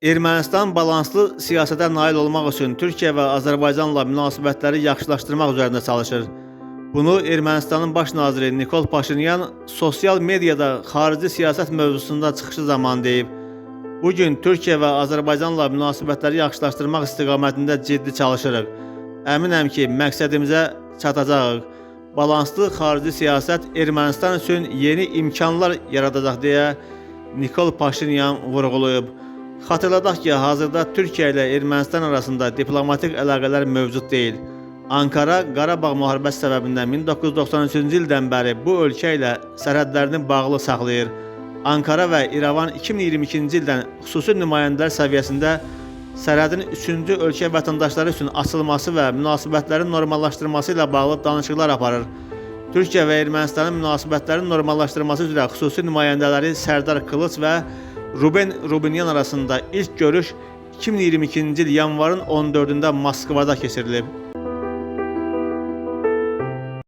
Ermənistan balanslı siyasətə nail olmaq üçün Türkiyə və Azərbaycanla münasibətləri yaxşılaşdırmaq üzərində çalışır. Bunu Ermənistanın baş naziri Nikol Paşinyan sosial mediada xarici siyasət mövzusunda çıxışı zamanı deyib. Bugün Türkiyə və Azərbaycanla münasibətləri yaxşılaşdırmaq istiqamətində ciddi çalışırıq. Əminəm ki, məqsədimizə çatacağıq. Balanslı xarici siyasət Ermənistan üçün yeni imkanlar yaradacaq deyə Nikol Paşinyan vurğulayıb. Xatırladaq ki, hazırda Türkiyə ilə Ermənistan arasında diplomatik əlaqələr mövcud deyil. Ankara Qarabağ müharibəsi səbəbindən 1993-cü ildən bəri bu ölkə ilə sərhədlərini bağlı saxlayır. Ankara və İrəvan 2022-ci ildən xüsusi nümayəndələr səviyyəsində sərhədin 3-cü ölkə vətəndaşları üçün açılması və münasibətlərin normallaşdırılması ilə bağlı danışıqlar aparır. Türkiyə və Ermənistanın münasibətlərin normallaşdırılması üzrə xüsusi nümayəndələri Sərdar Kılıç və Ruben Rubinyan arasında ilk görüş 2022-ci il yanvarın 14-də Moskvada keçirilib.